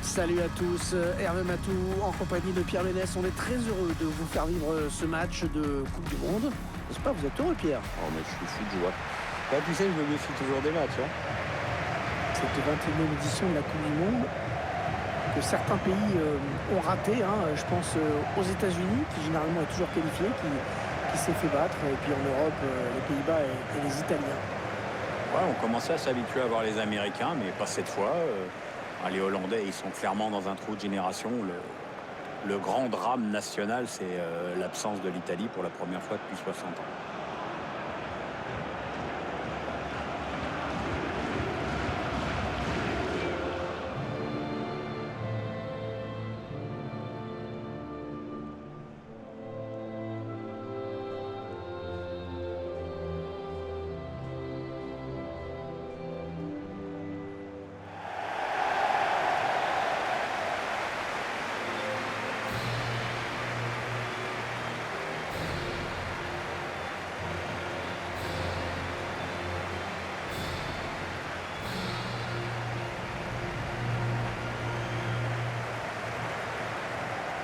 Salut à tous, Hervé Matou en compagnie de Pierre Ménès. On est très heureux de vous faire vivre ce match de Coupe du Monde. N'est-ce pas, vous êtes heureux, Pierre? Oh, mais je suis fou de joie. Bah, tu sais, je me méfie toujours des matchs. Cette 21e édition de la Coupe du Monde que certains pays ont raté. Je pense aux États-Unis, qui généralement est toujours qualifié, qui s'est fait battre. Et puis en Europe, les Pays-Bas et les Italiens. Ouais, on commençait à s'habituer à voir les Américains, mais pas cette fois. Les Hollandais, ils sont clairement dans un trou de génération. Le grand drame national, c'est l'absence de l'Italie pour la première fois depuis 60 ans.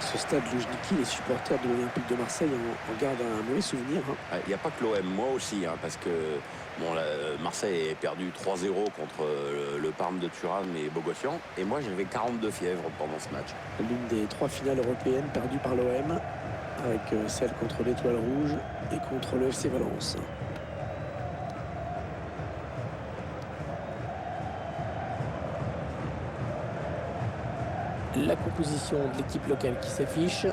Ce stade Lujniki, les supporters de l'Olympique de Marseille en gardent un mauvais souvenir. Il n'y a pas que l'OM, moi aussi, parce que Marseille a perdu 3-0 contre le Parme de Turan et Bogossian. Et moi, j'avais 42 fièvres pendant ce match. L'une des 3 finales européennes perdues par l'OM, avec celle contre l'Étoile Rouge et contre le FC Valence. La composition de l'équipe locale qui s'affiche.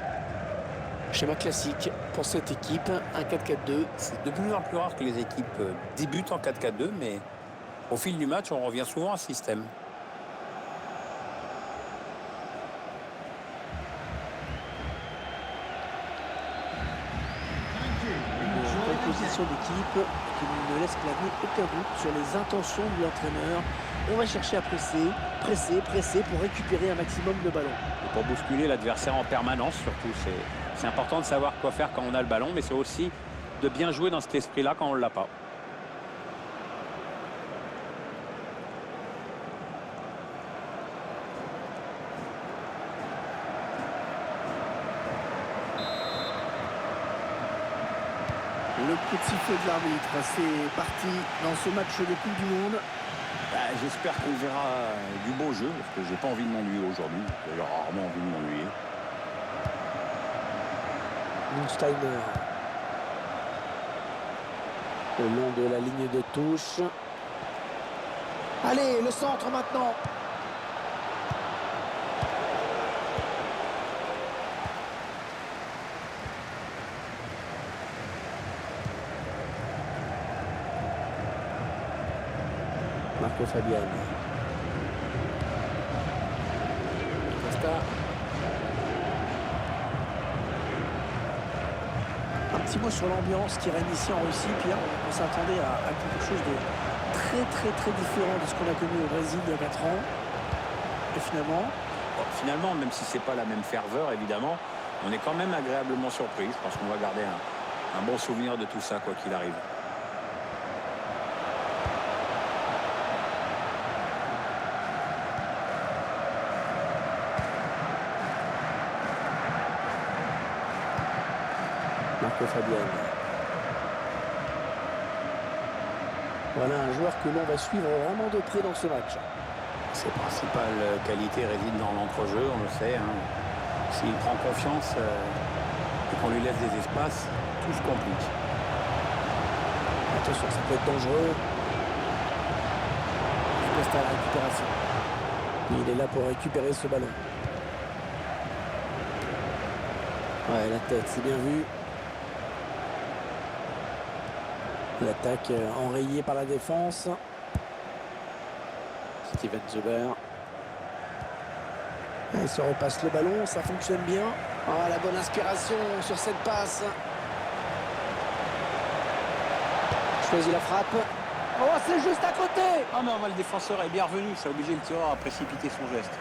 Schéma classique pour cette équipe, un 4-4-2. C'est de plus en plus rare que les équipes débutent en 4-4-2, mais au fil du match, on revient souvent à ce système. Une composition d'équipe qui ne laisse planer aucun doute sur les intentions de l'entraîneur. On va chercher à presser pour récupérer un maximum de ballons. Et pour bousculer l'adversaire en permanence, surtout, c'est important de savoir quoi faire quand on a le ballon, mais c'est aussi de bien jouer dans cet esprit-là quand on ne l'a pas. Le coup de sifflet de l'arbitre, c'est parti dans ce match de Coupe du Monde. J'espère qu'on verra du beau jeu, parce que j'ai pas envie de m'ennuyer aujourd'hui. J'ai rarement envie de m'ennuyer. Steiner. Le long de la ligne de touche. Allez, le centre maintenant. Marco Fabiani. Costa. Un petit mot sur l'ambiance qui règne ici en Russie, Pierre. On s'attendait à quelque chose de très différent de ce qu'on a connu au Brésil il y a 4 ans. Et finalement, même si c'est pas la même ferveur, évidemment, on est quand même agréablement surpris. Je pense qu'on va garder un bon souvenir de tout ça, quoi qu'il arrive. Marco Fabiani. Voilà un joueur que l'on va suivre vraiment de près dans ce match. Ses principales qualités résident dans l'entrejeu, on le sait. S'il prend confiance et qu'on lui laisse des espaces, tout se complique. Attention, ça peut être dangereux. Il reste à la récupération. Il est là pour récupérer ce ballon. Ouais, la tête, c'est bien vu. L'attaque enrayée par la défense. Steven Zuber. Il se repasse le ballon, ça fonctionne bien. Oh, la bonne inspiration sur cette passe. Choisit la frappe. Oh, c'est juste à côté. Ah non, le défenseur est bien revenu, ça a obligé le tireur à précipiter son geste.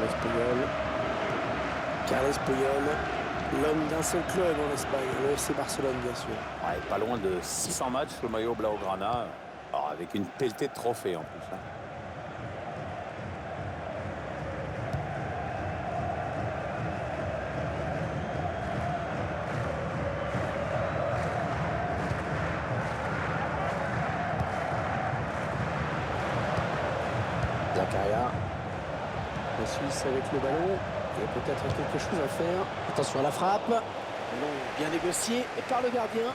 Carles Puyol. Carles Puyol, l'homme d'un seul club en Espagne, le FC Barcelone bien sûr. Ouais, pas loin de 600 matchs sous le maillot Blaugrana. Alors, avec une pelletée de trophées en plus. Hein. Zakaria. La Suisse avec le ballon. Il y a peut-être quelque chose à faire. Attention à la frappe. Ballon bien négocié et par le gardien.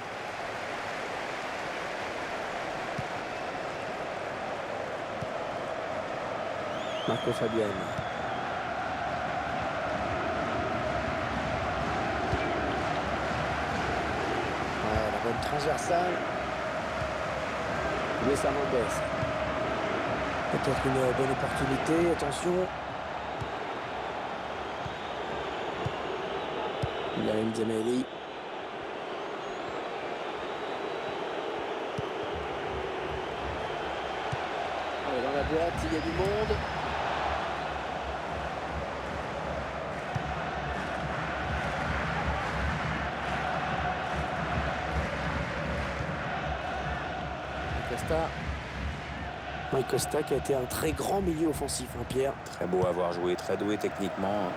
Marco Fabian. Ouais, la bonne transversale. Luis Hernandez. Peut-être une bonne opportunité. Attention. Ibrahim Zemeli. Dans la boîte, il y a du monde. Mike Costa qui a été un très grand milieu offensif, hein, Pierre. Très beau à avoir joué, très doué techniquement.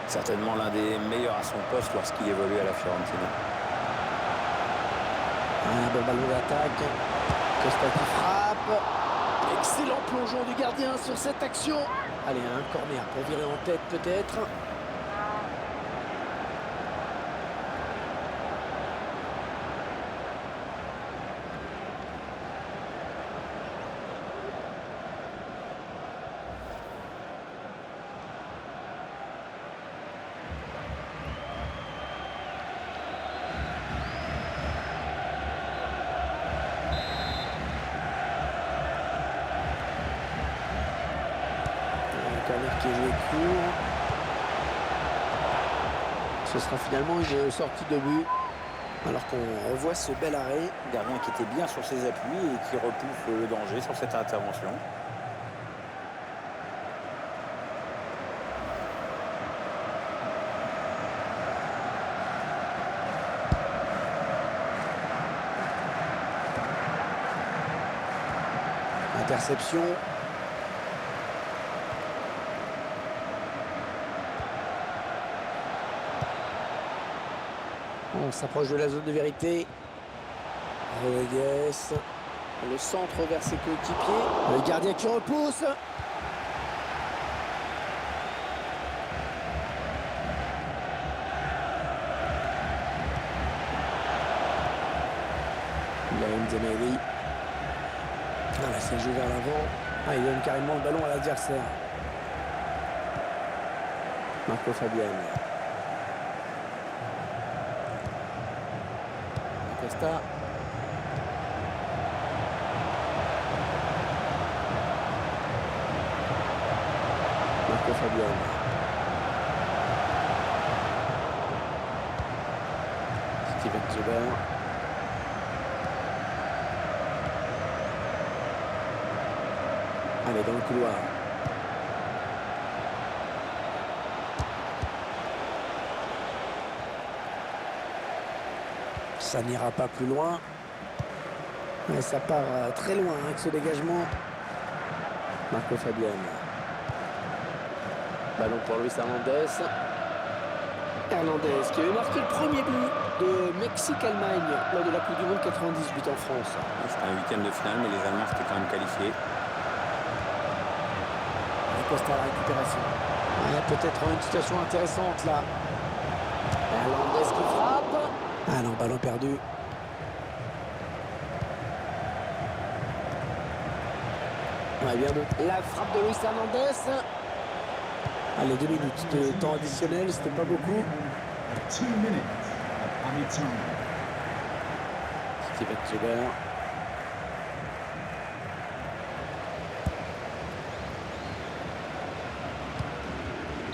Certainement l'un des meilleurs à son poste lorsqu'il évoluait à la Fiorentina. Un bon ballon d'attaque. Costa qui frappe. Excellent plongeon du gardien sur cette action. Allez, un corner pour virer en tête peut-être. Qui est joué court. Ce sera finalement une sortie de but. Alors qu'on revoit ce bel arrêt. Gardien qui était bien sur ses appuis et qui repousse le danger sur cette intervention. Interception. On s'approche de la zone de vérité. Rodriguez. Le centre vers ses coéquipiers. Le gardien qui repousse. Ibrahim Zemeli. Ah, là, c'est joué vers l'avant. Ah, il donne carrément le ballon à l'adversaire. Marco Fabian. Costa. Marco Fabian. Steven Zuber. Allez, dans le couloir. Ça n'ira pas plus loin. Mais ça part très loin avec ce dégagement. Marco Fabian. Ballon pour Luis Hernandez. Hernandez qui avait marqué le premier but de Mexique-Allemagne lors de la Coupe du Monde 98 en France. C'était un huitième de finale, mais les Allemands s'étaient quand même qualifiés. Costa à la récupération. Peut-être une situation intéressante là. Hernandez qui frappe. Ah non, ballon perdu. Ouais, bien de... La frappe de Luis Hernandez. Allez, 2 minutes de temps additionnel, c'était pas beaucoup. 2 minutes of added time. Steven Zuber.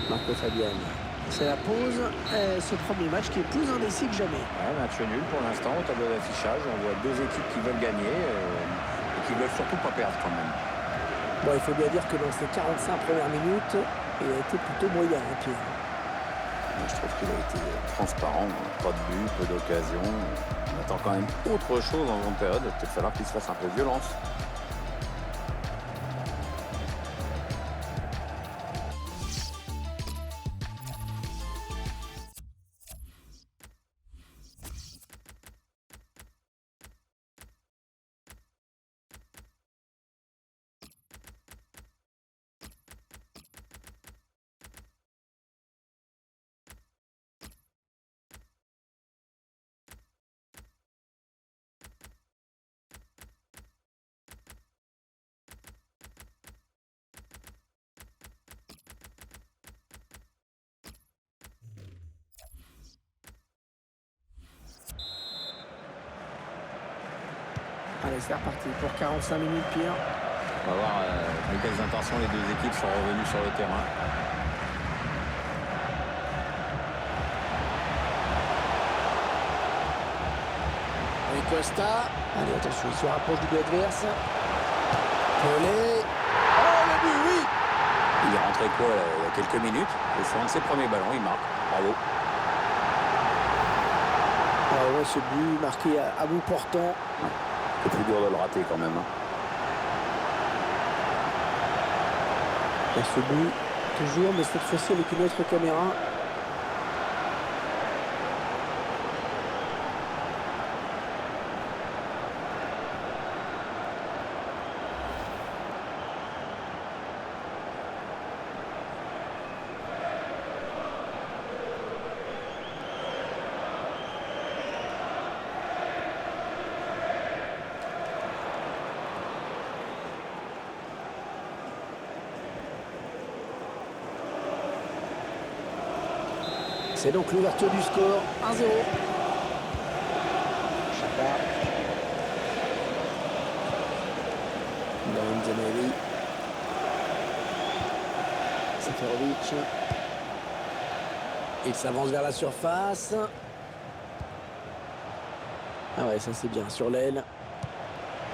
Marco Fabian. C'est la pause. Ce premier match qui est plus indécis que jamais. Ouais, match nul pour l'instant au tableau d'affichage. On voit deux équipes qui veulent gagner et qui veulent surtout pas perdre quand même. Bon, il faut bien dire que dans ces 45 premières minutes, Et il a été plutôt moyen, hein, Pierre. Moi, je trouve qu'il a été transparent, hein. Pas de but, peu d'occasion. On attend quand même autre chose en seconde période. Il va peut-être falloir qu'il se fasse un peu violence. Allez, c'est reparti pour 45 minutes, Pierre. On va voir avec quelles intentions les deux équipes sont revenues sur le terrain. Avec Costa. Allez, attention, il se rapproche du but adverse. Pelé. Oh, le but, oui. Il est rentré quoi là, il y a quelques minutes. Et sur un de ses premiers ballons, il marque. Bravo. Ah ouais, ce but marqué à bout portant. C'est plus dur de le rater quand même, hein. Et ce but, toujours, mais cette fois-ci avec une autre caméra. C'est donc l'ouverture du score, 1-0. Chaka. Ibrahim Zemeli. Seferovic. Il s'avance vers la surface. Ah ouais, ça c'est bien, sur l'aile.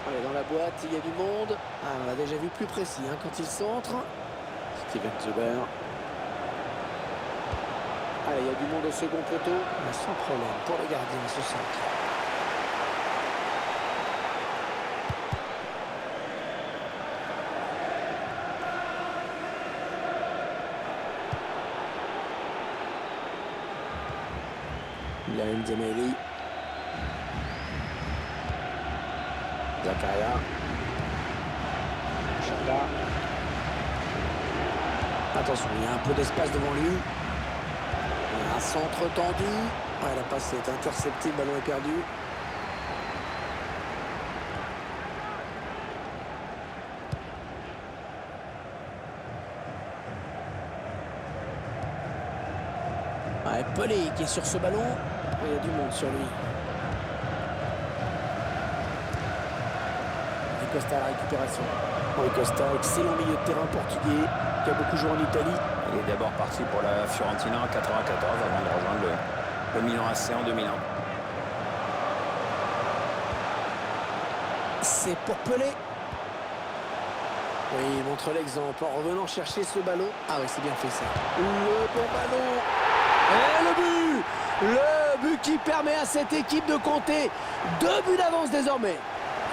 Allez, dans la boîte, il y a du monde. Ah, on l'a déjà vu plus précis hein, quand il centre. Steven Zuber. Allez, il y a du monde au second poteau. Mais sans problème pour le gardien, ce centre. Ibrahim Zemeli. Zakaria. Chaka. Attention, il y a un peu d'espace devant lui. Un centre tendu. Ouais, la passe est interceptée, le ballon est perdu. Ouais, Pelé qui est sur ce ballon. Il y a du monde sur lui. Et Costa à la récupération. Oui, Costa, excellent milieu de terrain portugais qui a beaucoup joué en Italie. Il est d'abord parti pour la Fiorentina en 94 avant de rejoindre le Milan AC en 2001. C'est pour Pelé. Oui, il montre l'exemple en revenant chercher ce ballon. Ah oui, c'est bien fait ça. Le bon ballon. Et le but. Le but qui permet à cette équipe de compter 2 buts d'avance désormais.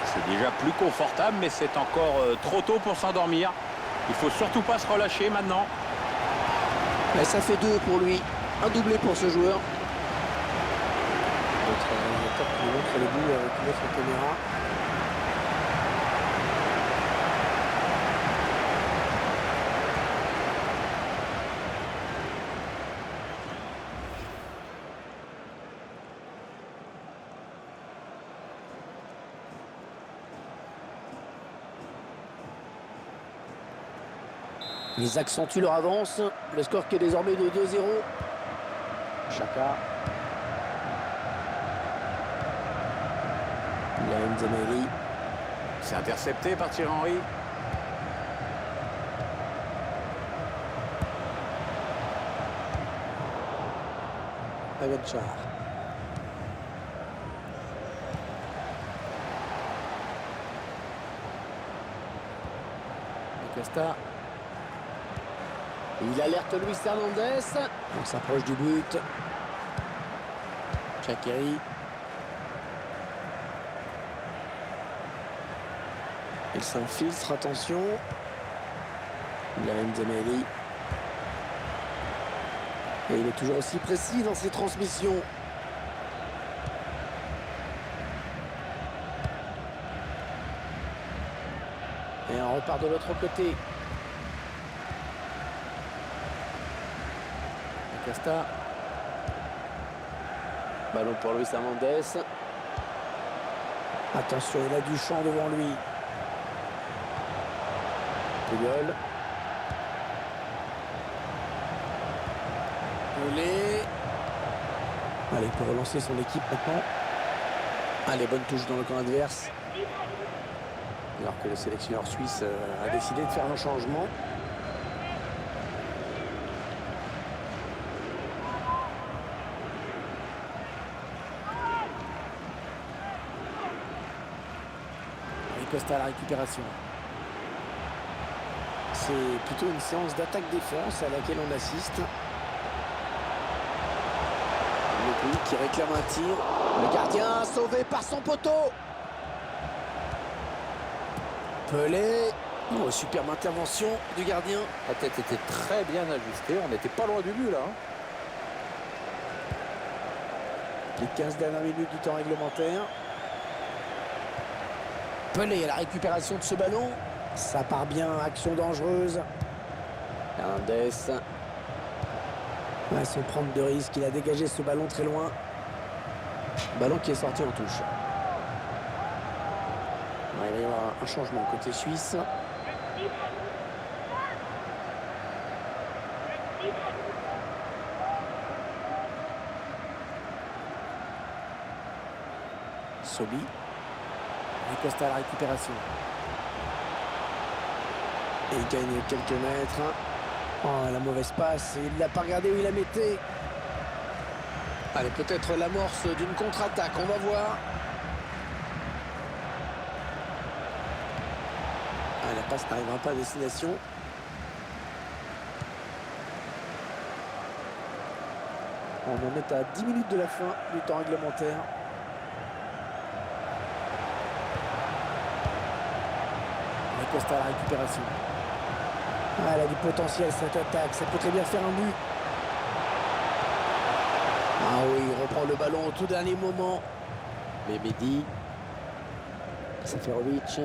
C'est déjà plus confortable, mais c'est encore trop tôt pour s'endormir. Il faut surtout pas se relâcher maintenant. Et ça fait 2 pour lui. Un doublé pour ce joueur. Notre réalisateur qui nous montre le but avec une autre caméra. Ils accentuent leur avance. Le score qui est désormais de 2-0. Chaka. Ibrahim Zemeli. C'est intercepté par Thierry Henry. Aganchar. Costa. Il alerte Luis Hernandez. On s'approche du but. Shaqiri. Il s'infiltre, attention. Ibrahim Zemeli. Et il est toujours aussi précis dans ses transmissions. Et on repart de l'autre côté. Casta. Ballon pour Luis Hernandez. Attention, il a du champ devant lui. Puyol. Pelé. Allez, pour relancer son équipe maintenant. Allez, bonne touche dans le camp adverse. Alors que le sélectionneur suisse a décidé de faire un changement. Costa à la récupération. C'est plutôt une séance d'attaque-défense à laquelle on assiste. Le public qui réclame un tir. Le gardien sauvé par son poteau. Pelé. Oh, superbe intervention du gardien. La tête était très bien ajustée. On n'était pas loin du but là. Les 15 dernières minutes du temps réglementaire. Pelé à la récupération de ce ballon. Ça part bien, action dangereuse. Hernandez. Ouais, sans prendre de risque, il a dégagé ce ballon très loin. Ballon qui est sorti en touche. Ouais, il va y avoir un changement côté suisse. Sobi. Costa à la récupération. Et il gagne quelques mètres. Oh, la mauvaise passe. Il ne l'a pas regardé où il la mettait. Allez, peut-être l'amorce d'une contre-attaque. On va voir. Ah, la passe n'arrivera pas à destination. On en est à 10 minutes de la fin du temps réglementaire. Costa à la récupération. Ah, elle a du potentiel cette attaque, ça peut très bien faire un but. Ah oui, il reprend le ballon au tout dernier moment. Mehmedi. Seferovic.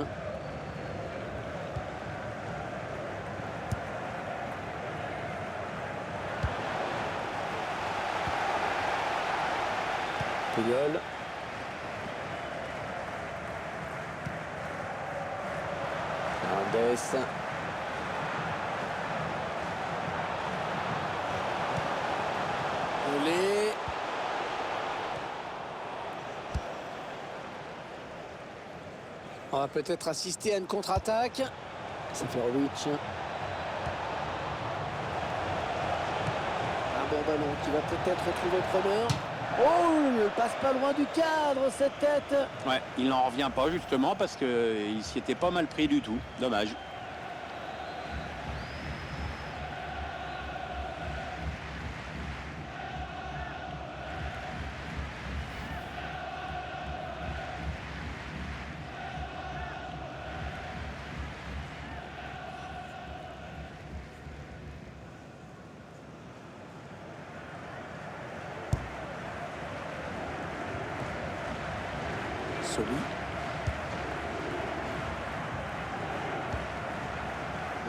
Puyol. Hernandez. Pelé. On va peut-être assister à une contre-attaque. Seferovic. Un bon ballon qui va peut-être retrouver preneur. Oh, il passe pas loin du cadre, cette tête. Ouais, il n'en revient pas justement parce qu'il s'y était pas mal pris du tout. Dommage. Soli.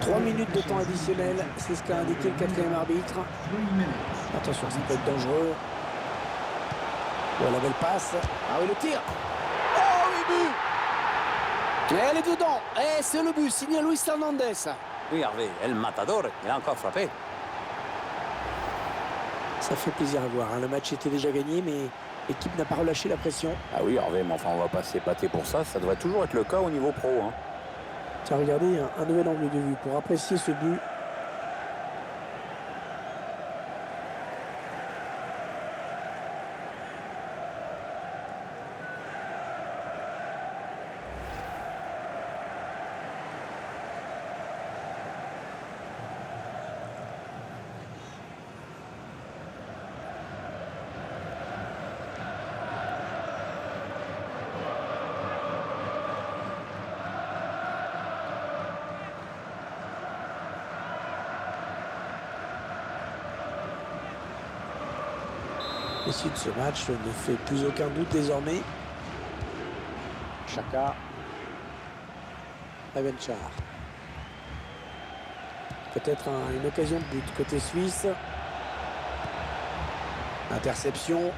Trois minutes de temps additionnel, c'est ce qu'a indiqué le quatrième arbitre. 3 minutes. Attention, ça peut être dangereux. Oh, la belle passe. Ah oui, le tir. Oh, le but. Et elle est dedans. Et c'est le but, signé Luis Hernandez. Oui, Hervé, El Matador, il a encore frappé. Ça fait plaisir à voir, hein. Le match était déjà gagné, mais l'équipe n'a pas relâché la pression. Ah oui, Hervé, mais enfin, on va pas s'épater pour ça. Ça devrait toujours être le cas au niveau pro. Hein. Tiens, regardez, un nouvel angle de vue pour apprécier ce but. L'issue de ce match ne fait plus aucun doute désormais. Chaka. Avenchar. Peut-être une occasion de but côté suisse. Interception.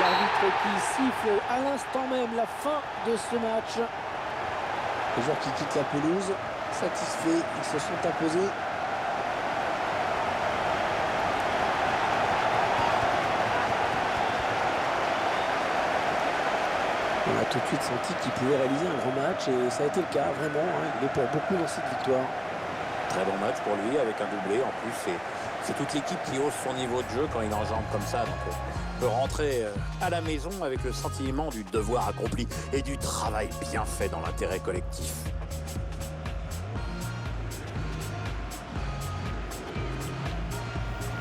L'arbitre qui siffle à l'instant même la fin de ce match. Les joueurs qui quittent la pelouse, satisfaits, ils se sont imposés. On a tout de suite senti qu'il pouvait réaliser un grand match et ça a été le cas, vraiment. Il est pour beaucoup dans cette victoire. Très bon match pour lui avec un doublé. En plus, c'est toute l'équipe qui hausse son niveau de jeu quand il enjambe comme ça. Donc, on peut rentrer à la maison avec le sentiment du devoir accompli et du travail bien fait dans l'intérêt collectif.